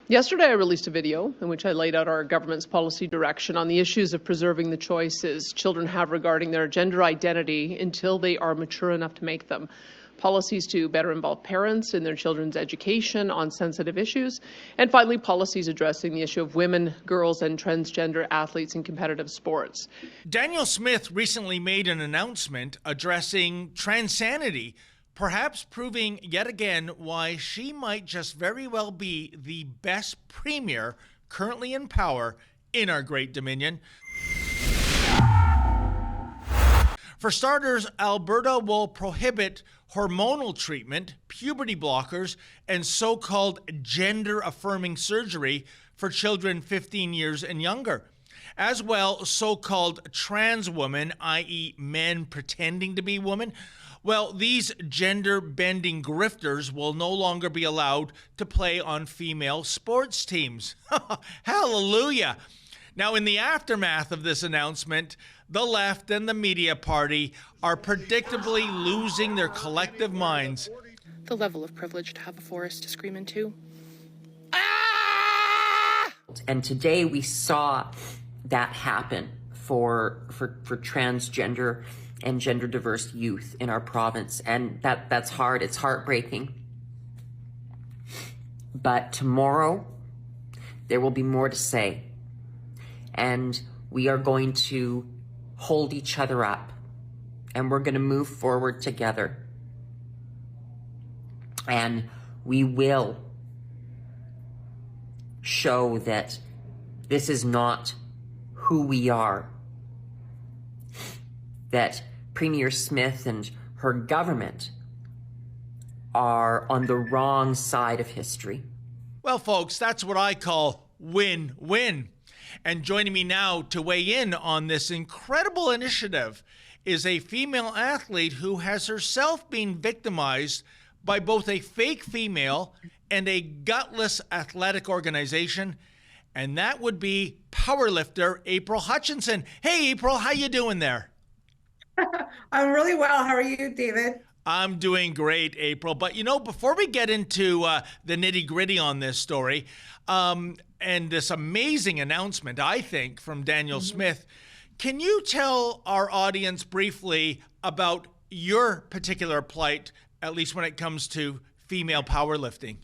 Yesterday, I released a video in which I laid out our government's policy direction on the issues of preserving the choices children have regarding their gender identity until they are mature enough to make them. Policies to better involve parents in their children's education on sensitive issues, and finally, policies addressing the issue of women, girls, and transgender athletes in competitive sports. Danielle Smith recently made an announcement addressing transanity, perhaps proving yet again why she might just very well be the best premier currently in power in our great Dominion. For starters, Alberta will prohibit hormonal treatment, puberty blockers, and so-called gender-affirming surgery for children 15 years and younger. As well, so-called trans women, i.e. men pretending to be women, well, these gender-bending grifters will no longer be allowed to play on female sports teams. Hallelujah! Now, in the aftermath of this announcement, the left and the media party are predictably losing their collective minds. The level of privilege to have a forest to scream into. Ah! And today we saw that happen for transgender and gender diverse youth in our province. And that's hard. It's heartbreaking. But tomorrow, there will be more to say. And we are going to hold each other up. And we're going to move forward together. And we will show that this is not who we are. That Premier Smith and her government are on the wrong side of history. Well, folks, that's what I call win-win. And joining me now to weigh in on this incredible initiative is a female athlete who has herself been victimized by both a fake female and a gutless athletic organization, and that would be Powerlifter April Hutchinson. Hey, April, how you doing there? I'm really well. How are you, David? I'm doing great, April. But, you know, before we get into the nitty-gritty on this story and this amazing announcement, I think, from Danielle Smith, can you tell our audience briefly about your particular plight, at least when it comes to female powerlifting?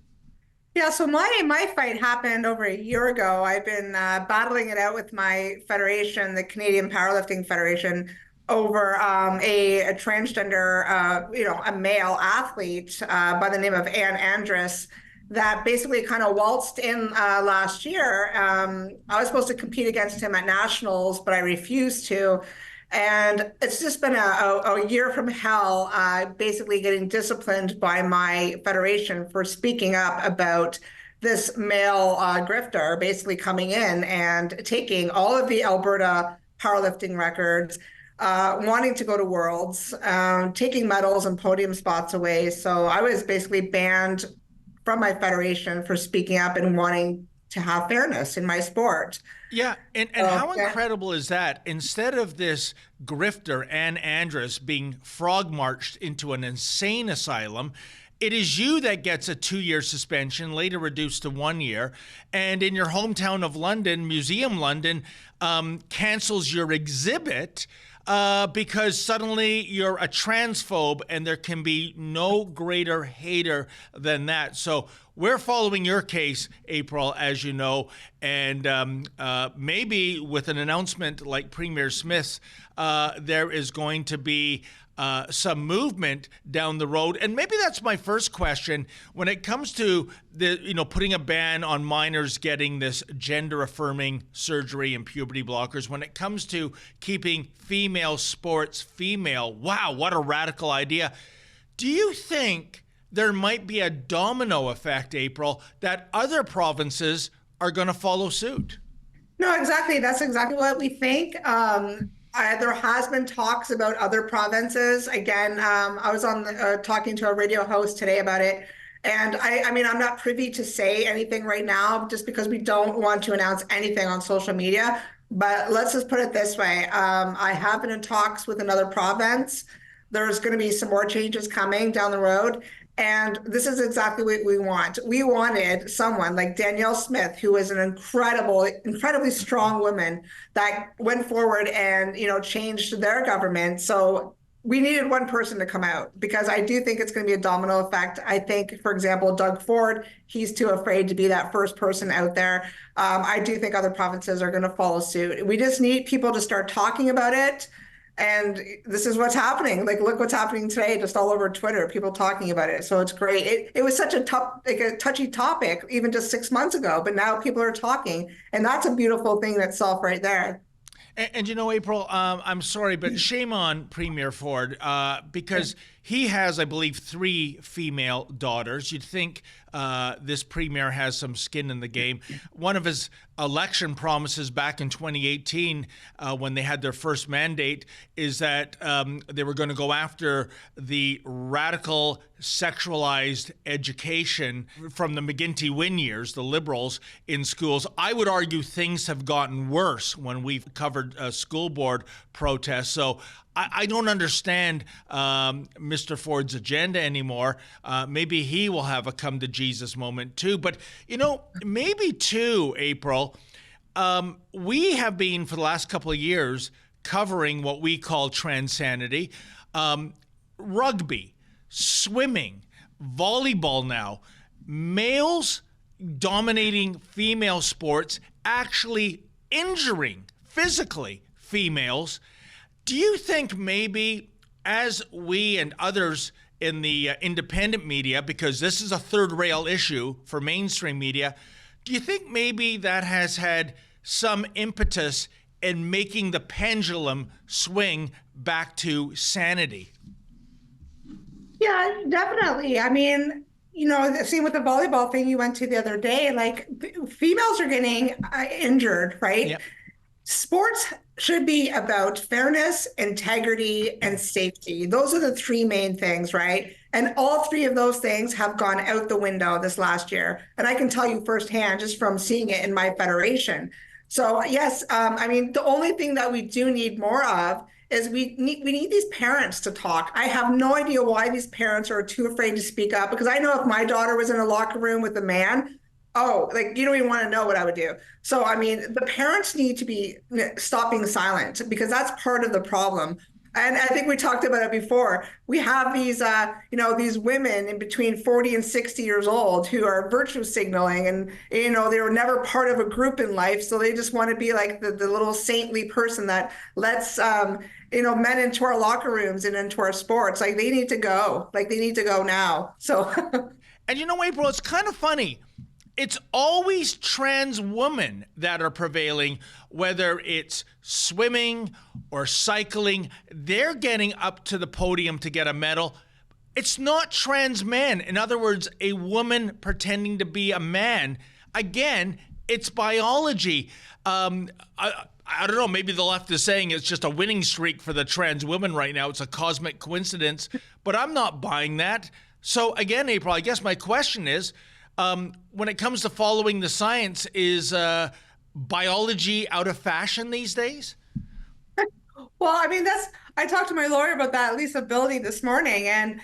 Yeah, so my fight happened over a year ago. I've been battling it out with my federation, the Canadian Powerlifting Federation, over a transgender, a male athlete by the name of Ann Andrus that basically kind of waltzed in last year. I was supposed to compete against him at nationals, but I refused to. And it's just been a year from hell, basically getting disciplined by my federation for speaking up about this male grifter basically coming in and taking all of the Alberta powerlifting records, wanting to go to Worlds, taking medals and podium spots away. So I was basically banned from my federation for speaking up and wanting to have fairness in my sport. Yeah, and how incredible is that? Instead of this grifter, Ann Andrus, being frog-marched into an insane asylum, it is you that gets a 2-year suspension, later reduced to 1 year. And in your hometown of London, Museum London, cancels your exhibit because suddenly you're a transphobe, and there can be no greater hater than that. So we're following your case, April, as you know, and maybe with an announcement like Premier Smith's, there is going to be some movement down the road. And maybe that's my first question when it comes to putting a ban on minors getting this gender-affirming surgery and puberty blockers. When it comes to keeping female sports female, wow, what a radical idea. Do you think there might be a domino effect, April, that other provinces are going to follow suit? No, exactly. That's exactly what we think. There has been talks about other provinces. Again, I was on talking to a radio host today about it. And I mean, I'm not privy to say anything right now just because we don't want to announce anything on social media. But let's just put it this way. I have been in talks with another province. There's going to be some more changes coming down the road. And this is exactly what we want. We wanted someone like Danielle Smith, who is an incredibly strong woman that went forward and, changed their government. So we needed one person to come out, because I do think it's going to be a domino effect. I think, for example, Doug Ford, he's too afraid to be that first person out there. I do think other provinces are going to follow suit. We just need people to start talking about it. And this is what's happening. Like, look what's happening today, just all over Twitter, people talking about it. So it's great. It was such a a touchy topic, even just 6 months ago, but now people are talking. And that's a beautiful thing in itself right there. And April, I'm sorry, but shame on Premier Ford, because he has, I believe, 3 female daughters. You'd think this premier has some skin in the game. One of his election promises back in 2018, when they had their first mandate, is that they were going to go after the radical sexualized education from the McGuinty-Wynne years, the Liberals, in schools. I would argue things have gotten worse when we've covered school board protests. So I don't understand Mr. Ford's agenda anymore. Maybe he will have a come to Jesus moment too. But, maybe too, April, we have been for the last couple of years covering what we call transanity, rugby, swimming, volleyball now, males dominating female sports, actually injuring physically females. Do you think maybe, as we and others in the independent media, because this is a third rail issue for mainstream media, do you think maybe that has had some impetus in making the pendulum swing back to sanity? Yeah, definitely. I mean, same with the volleyball thing you went to the other day, like females are getting injured, right? Yep. Sports should be about fairness, integrity, and safety. Those are the 3 main things, right? And all 3 of those things have gone out the window this last year. And I can tell you firsthand, just from seeing it in my federation. So yes, I mean, the only thing that we do need more of is we need these parents to talk. I have no idea why these parents are too afraid to speak up, because I know if my daughter was in a locker room with a man, you don't even want to know what I would do. So, I mean, the parents need to be stopping silent, because that's part of the problem. And I think we talked about it before. We have these, these women in between 40 and 60 years old who are virtue signaling, and, they were never part of a group in life. So they just want to be like the little saintly person that lets, men into our locker rooms and into our sports. Like, they need to go. Like, they need to go now. So. And April, it's kind of funny. It's always trans women that are prevailing, whether it's swimming or cycling. They're getting up to the podium to get a medal. It's not trans men. In other words, a woman pretending to be a man. Again, it's biology. I don't know, maybe the left is saying it's just a winning streak for the trans women right now. It's a cosmic coincidence, but I'm not buying that. So again, April, I guess my question is, when it comes to following the science, is biology out of fashion these days? Well, I mean, I talked to my lawyer about that, Lisa Bildy, this morning, and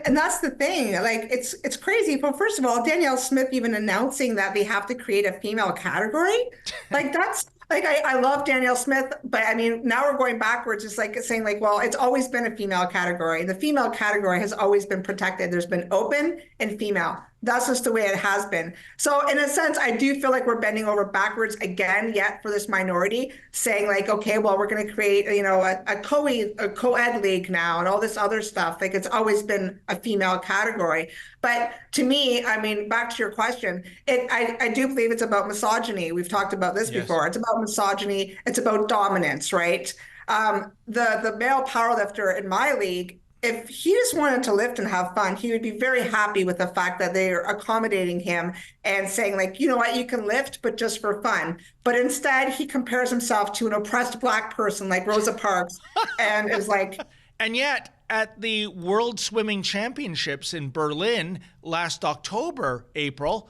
that's the thing. Like, it's crazy. But first of all, Danielle Smith even announcing that they have to create a female category, like that's. Like, I love Danielle Smith, but I mean, now we're going backwards. It's like saying, like, well, it's always been a female category. The female category has always been protected. There's been open and female. That's just the way it has been. So in a sense, I do feel like we're bending over backwards again, yet for this minority, saying like, okay, well, we're going to create, a co-ed league now and all this other stuff. Like, it's always been a female category. But to me, I mean, back to your question, I do believe it's about misogyny. We've talked about this before. It's about misogyny. It's about dominance, right? The male powerlifter in my league, if he just wanted to lift and have fun, he would be very happy with the fact that they are accommodating him and saying, like, you know what, you can lift, but just for fun. But instead, he compares himself to an oppressed Black person like Rosa Parks and is like... And yet, at the World Swimming Championships in Berlin last October, April,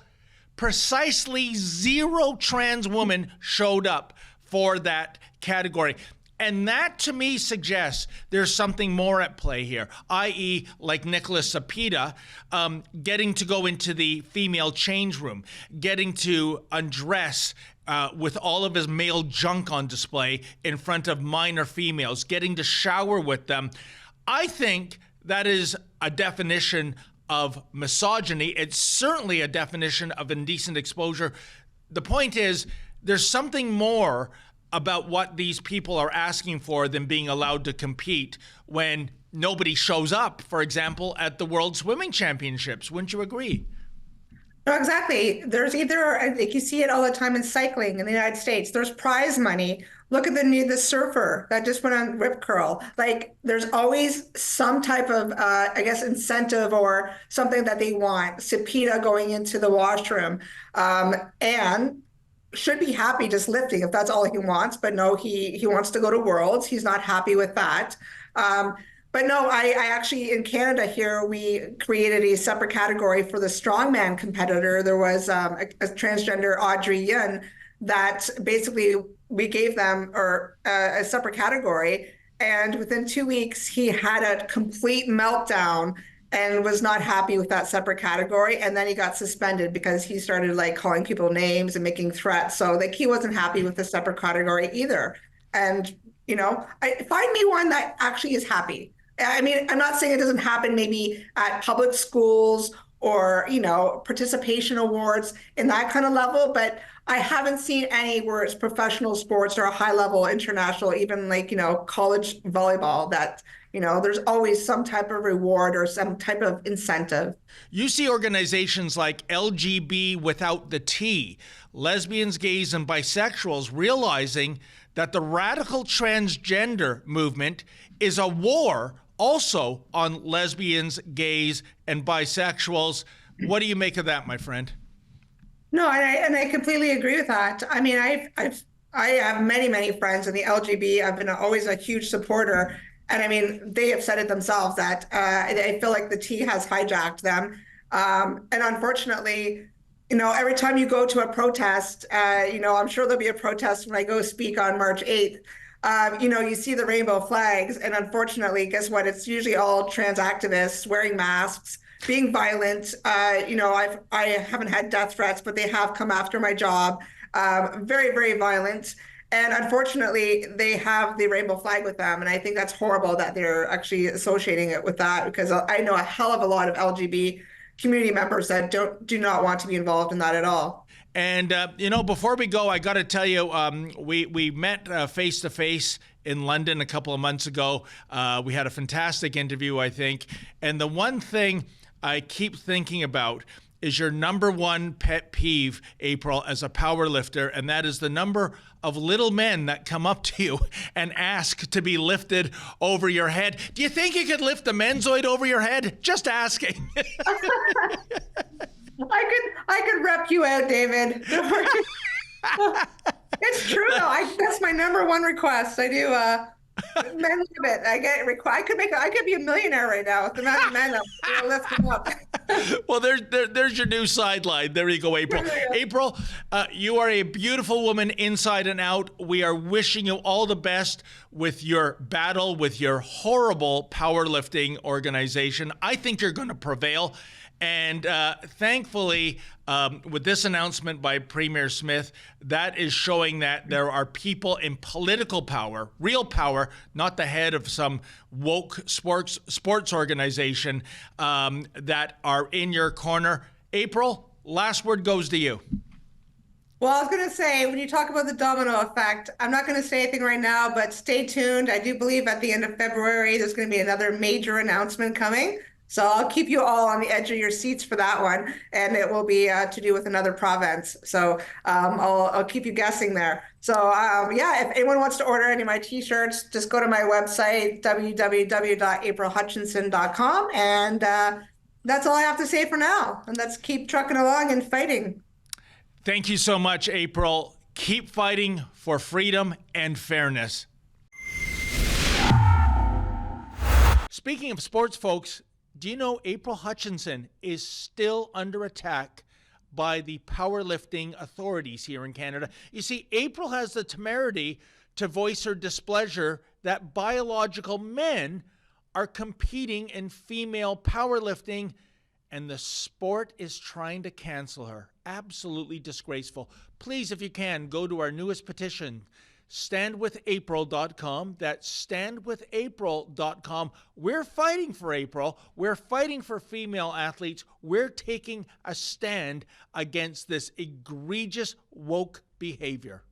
precisely 0 trans women showed up for that category. And that, to me, suggests there's something more at play here, i.e., like Nicholas Sapita, getting to go into the female change room, getting to undress with all of his male junk on display in front of minor females, getting to shower with them. I think that is a definition of misogyny. It's certainly a definition of indecent exposure. The point is, there's something more about what these people are asking for than being allowed to compete when nobody shows up, for example, at the World Swimming Championships. Wouldn't you agree? No, exactly. There's either, like you see it all the time in cycling in the United States, there's prize money. Look at the surfer that just went on Rip Curl. Like, there's always some type of, I guess, incentive or something that they want. Sapita going into the washroom. And should be happy just lifting if that's all he wants, but no, he wants to go to Worlds. He's not happy with that. But no, I actually, in Canada here, we created a separate category for the strongman competitor. There was a transgender Audrey Yun that basically we gave them a separate category. And within 2 weeks, he had a complete meltdown and was not happy with that separate category. And then he got suspended because he started like calling people names and making threats. So like he wasn't happy with the separate category either. And, you know, find me one that actually is happy. I mean, I'm not saying it doesn't happen maybe at public schools or, you know, participation awards in that kind of level, but I haven't seen any where it's professional sports or a high level international, even like, you know, college volleyball that, you know, there's always some type of reward or some type of incentive. You see organizations like LGB without the T, lesbians, gays, and bisexuals realizing that the radical transgender movement is a war also on lesbians, gays, and bisexuals. What do you make of that, my friend? No, and I completely agree with that. I mean, I have many friends in the LGB. I've been always a huge supporter. And I mean, they have said it themselves that I feel like the T has hijacked them. And unfortunately, you know, every time you go to a protest, you know, I'm sure there'll be a protest when I go speak on March 8th. You know, you see the rainbow flags. And unfortunately, guess what? It's usually all trans activists wearing masks, being violent. You know, I haven't had death threats, but they have come after my job. Very violent. And unfortunately, they have the rainbow flag with them. And I think that's horrible that they're actually associating it with that, because I know a hell of a lot of LGB community members that do not want to be involved in that at all. And, you know, before we go, I got to tell you, we met face to face in London a couple of months ago. We had a fantastic interview, I think. And the one thing I keep thinking about is your number one pet peeve, April, as a power lifter, and that is the number of little men that come up to you and ask to be lifted over your head. Do you think you could lift the menzoid over your head? Just asking. I could rep you out, David. It's true though. That's my number one request. I do. Men love it. I could be a millionaire right now with the amount of men I'm lifting up. Well, there's your new sideline. There you go, April. April, you are a beautiful woman inside and out. We are wishing you all the best with your battle with your horrible powerlifting organization. I think you're going to prevail. And thankfully, with this announcement by Premier Smith, that is showing that there are people in political power, real power, not the head of some woke sports organization, that are in your corner. April, last word goes to you. Well, I was going to say, when you talk about the domino effect, I'm not going to say anything right now, but stay tuned. I do believe at the end of February, there's going to be another major announcement coming. So I'll keep you all on the edge of your seats for that one, and it will be to do with another province. So I'll keep you guessing there. So yeah, if anyone wants to order any of my T-shirts, just go to my website, www.aprilhutchinson.com, and that's all I have to say for now. And let's keep trucking along and fighting. Thank you so much, April. Keep fighting for freedom and fairness. Speaking of sports, folks, do you know April Hutchinson is still under attack by the powerlifting authorities here in Canada. You see, April has the temerity to voice her displeasure that biological men are competing in female powerlifting, and the sport is trying to cancel her. Absolutely disgraceful. Please, if you can, go to our newest petition, standwithapril.com. That's standwithapril.com. We're fighting for April. We're fighting for female athletes. We're taking a stand against this egregious woke behavior.